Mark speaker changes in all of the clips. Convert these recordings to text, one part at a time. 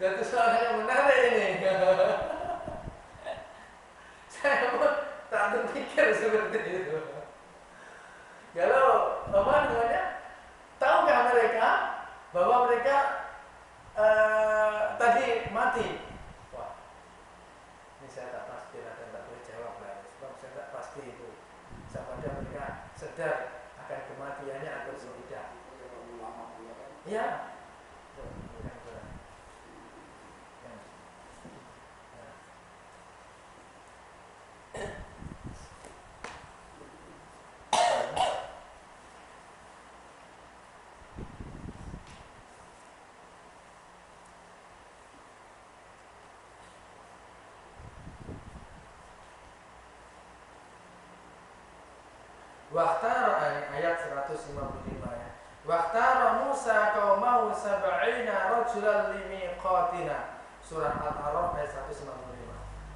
Speaker 1: Satu soal yang menarik ini. Saya pun tak terpikir seperti itu. Kalau apa namanya? Tahukah mereka bahwa mereka tadi mati? Wah, ini saya tak pasti dan tak boleh jawab lah. Sebab saya tak pasti itu. Sampai mereka sedar akan kematiannya atau tidak. Iya. Waktara ayat 155 ya. Waktara Musa qaumahu sab'ina rajulan limiqatina. Surah Al-A'raf ayat 155.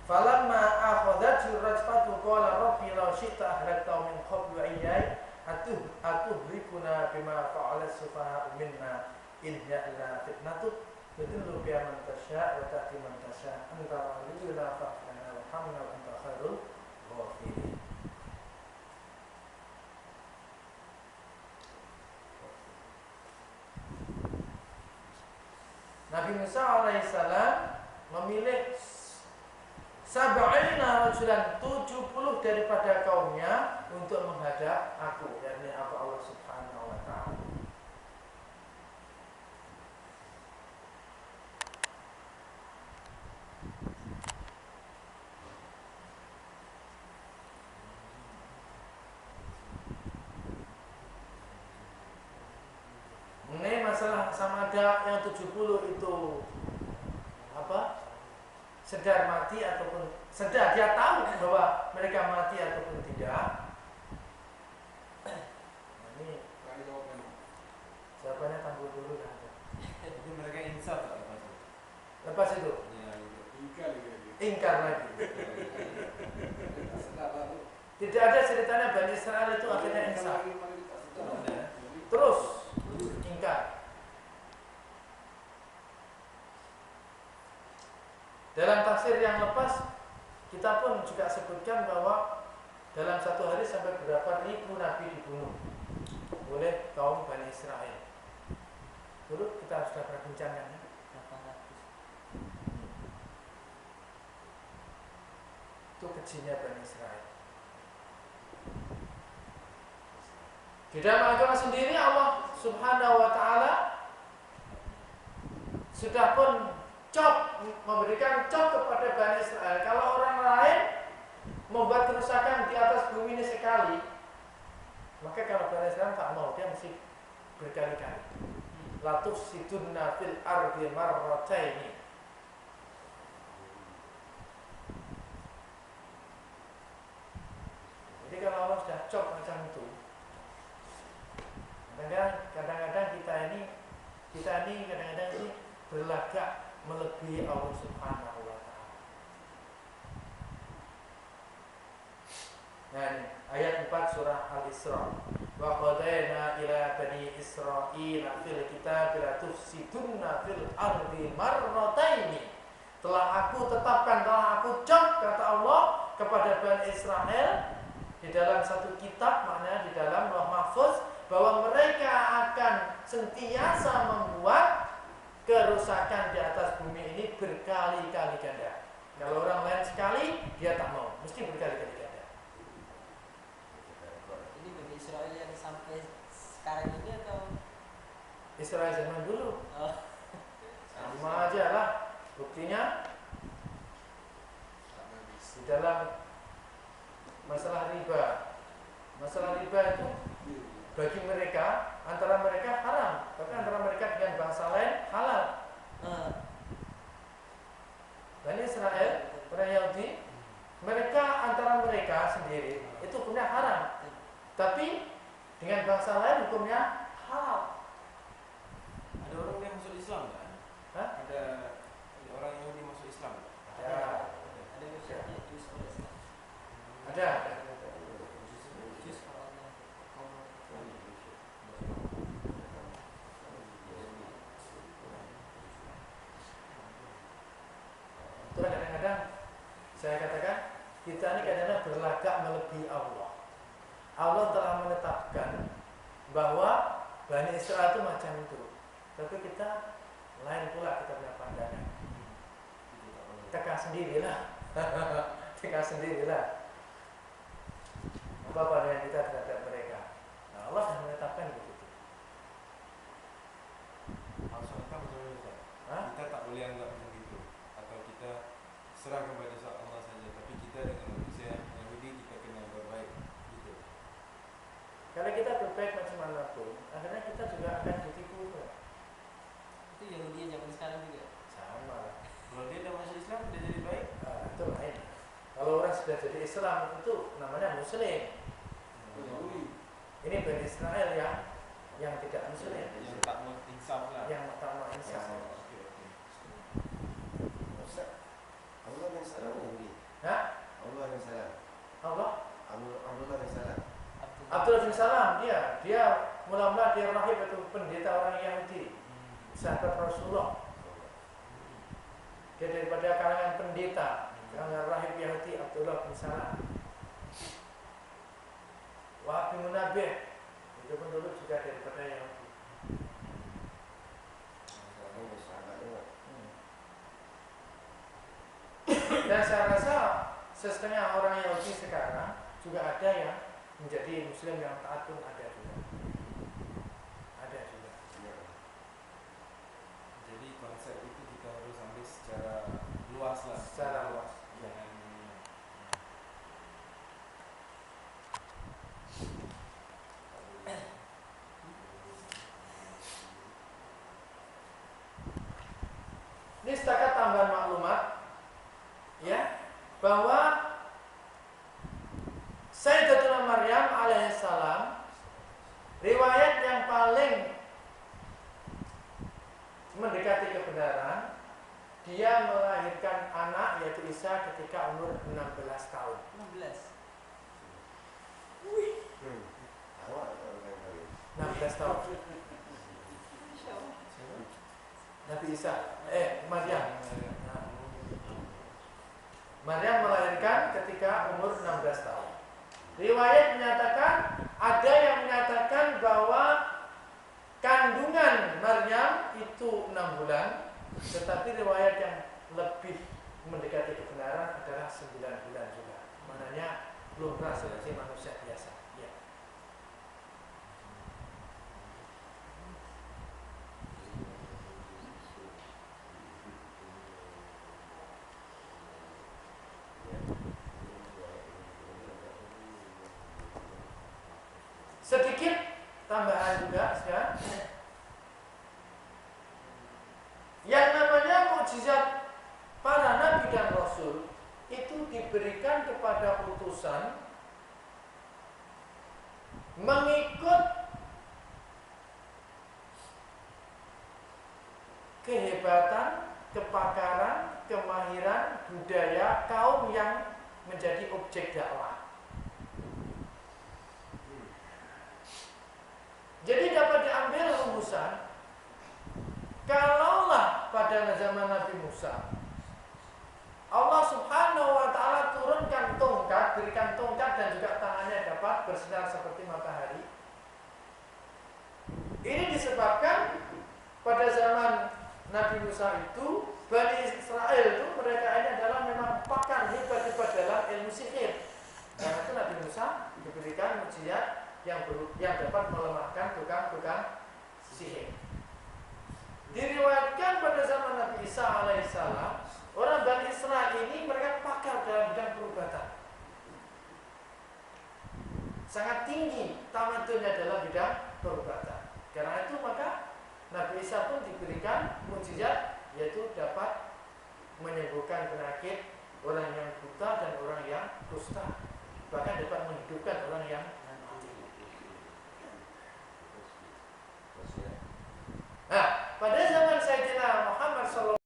Speaker 1: Falamma akhadhathu rajfatu qala rabbi law syi'ta ahlaktau min qablu iyyai atuhlikuna bima fa'ala sufaha'u minna in hiya illa fitnatun tudillu biha man tasya' wa tahdi man tasya' anta waliyuna fa'na warhamna wa anta khairul ghafirin. Nabi Musa alaihissalam memilih sab'ina rajulan 70 daripada kaumnya untuk menghadap aku, yakni apa Allah Subhanahu wa taala. Mengenai masalah sama ada yang 70 itu apa? Sedar mati ataupun sedar dia tahu bahwa mereka mati ataupun tidak. Nah, ini jawabannya tangguh dulu lah.
Speaker 2: Itu mereka insaf tak
Speaker 1: Lepas itu ingkar lagi. Tidak ada ceritanya Bani Israel itu akhirnya insaf. Terus ingkar. Dalam tafsir yang lepas kita pun juga sebutkan bahwa dalam satu hari sampai berapa ribu nabi dibunuh oleh kaum Bani Israel. Dulu kita sudah perbincangkan ya. Itu kejinya Bani Israel. Di dalam agama sendiri Allah Subhanahu wa taala sudah pun memberikan cop kepada Bani Israel. Kalau orang lain membuat kerusakan di atas bumi ini sekali, maka kalau Bani Israel tak mau, dia mesti berkali-kali. La tufsidunna fil ardi marrataini. Jadi kalau Allah sudah cop macam itu, kadang-kadang kita ini kadang-kadang ini berlagak melebihi Allah Subhanahu wa taala. Nah, ayat 4 surah Al-Isra. Wa qadaina ila bani Israila fil kitab la tufsidunna fil ardi marrataini. Telah aku tetapkan, telah aku cop kata Allah kepada Bani Israel di dalam satu kitab, maknanya di dalam Lauh Mahfuz, bahwa mereka akan sentiasa membuat kerusakan di atas bumi ini berkali-kali ganda. Kalau orang lain sekali, dia tak mau, mesti berkali-kali ganda.
Speaker 3: Ini Bani Israel yang sampai sekarang ini atau
Speaker 1: Israel zaman dulu?
Speaker 3: oh.
Speaker 1: Sama aja lah. Buktinya di dalam masalah riba. Masalah riba itu bagi mereka, antara mereka haram, tapi antara mereka dengan bangsa lain halal. Bani Israel, orang Yahudi, mereka antara mereka sendiri itu hukumnya haram, tapi dengan bangsa lain hukumnya halal.
Speaker 2: Ada orang yang masuk Islam kan?
Speaker 1: Hah?
Speaker 2: Ada orang Yahudi masuk Islam.
Speaker 1: Ya,
Speaker 3: Ada misalnya jus Islam.
Speaker 1: ada.
Speaker 3: Jus kalau
Speaker 1: Saya katakan kita ini kadang-kadang berlagak melebihi Allah. Allah telah menetapkan bahwa Bani Israel itu macam itu, tapi kita lain pula, kita punya pandangan. Teka sendirilah. Teka sendirilah apa pandangan kita terhadap mereka. Nah, Allah sudah menetapkan begitu.
Speaker 2: Maksudnya betul Ustaz. Kita tak boleh anggap macam itu, atau kita serah kepada Allah saja, tapi kita dengan manusia Yahudi kita kena berbaik gitu.
Speaker 1: Kalau kita berbaik macam mana pun, akhirnya kita juga akan ditipu.
Speaker 3: Itu Yahudi yang zaman sekarang juga.
Speaker 1: Sama.
Speaker 2: Kalau dia dah masuk Islam, dia jadi baik.
Speaker 1: Nah, itu lain. Kalau orang sudah jadi Islam itu namanya Muslim. Ini Bani Israel yang tidak Muslim,
Speaker 2: Yang tak mau insaf lah.
Speaker 1: yang tak mau insaf.
Speaker 4: Allah yang salam Yahudi.
Speaker 1: Hah?
Speaker 4: Allah yang salam.
Speaker 1: Allah?
Speaker 4: Abdullah yang salam.
Speaker 1: Abdullah bin Salam, dia mula-mula dia rahib itu pendeta orang Yahudi, sahabat Rasulullah. Dia daripada kalangan pendeta, kalangan rahib Yahudi, Abdullah bin Salam. Wahabi Munabih, itu pun dulu juga daripada Yahudi. Dan saya rasa setengah orang Yahudi sekarang juga ada yang menjadi Muslim yang taat pun ada juga. Ada juga.
Speaker 2: Jadi konsep itu kita harus ambil secara luas lah.
Speaker 1: Secara luas.
Speaker 2: Jangan
Speaker 1: Ini setakat tambahan maklumat, ya, bahwa Sayyidatuna Maryam alaihissalam, riwayat yang paling mendekati kebenaran, dia melahirkan anak yaitu Isa ketika umur 16 tahun.
Speaker 3: 16.
Speaker 4: Awak orang kali.
Speaker 1: 16 tahun. Nabi Isa, Maryam. Nah, Maryam melahirkan ketika umur 16 tahun. Riwayat menyatakan, ada yang menyatakan bahwa kandungan Maryam itu 6 bulan, tetapi riwayat yang lebih mendekati kebenaran adalah 9 bulan juga. Maknanya belum pernah seperti manusia biasa. Ya. Sedikit tambahan juga ya. Yang namanya mukjizat para nabi dan rasul itu diberikan kepada utusan mengikut kehebatan, kepakaran, kemahiran, budaya kaum yang menjadi objek dakwah. Jadi dapat diambil rumusan, kalaulah pada zaman Nabi Musa Allah Subhanahu wa ta'ala turunkan tongkat, berikan tongkat dan juga tangannya dapat bersinar seperti matahari. Ini disebabkan pada zaman Nabi Musa itu, Bani Israel itu mereka ini adalah memang pakar hebat-hebat dalam ilmu sihir. Karena itu Nabi Musa diberikan mukjizat yang dapat melemahkan tukang-tukang sihir. Diriwayatkan pada zaman Nabi Isa alaihissalam, orang Bani Israel ini mereka pakar dalam bidang perubatan. Sangat tinggi tamadunnya dalam bidang perubatan. Karena itu maka Nabi Isa pun diberikan mukjizat, yaitu dapat menyembuhkan penyakit orang yang buta dan orang yang kusta. Bahkan dapat menghidupkan orang yang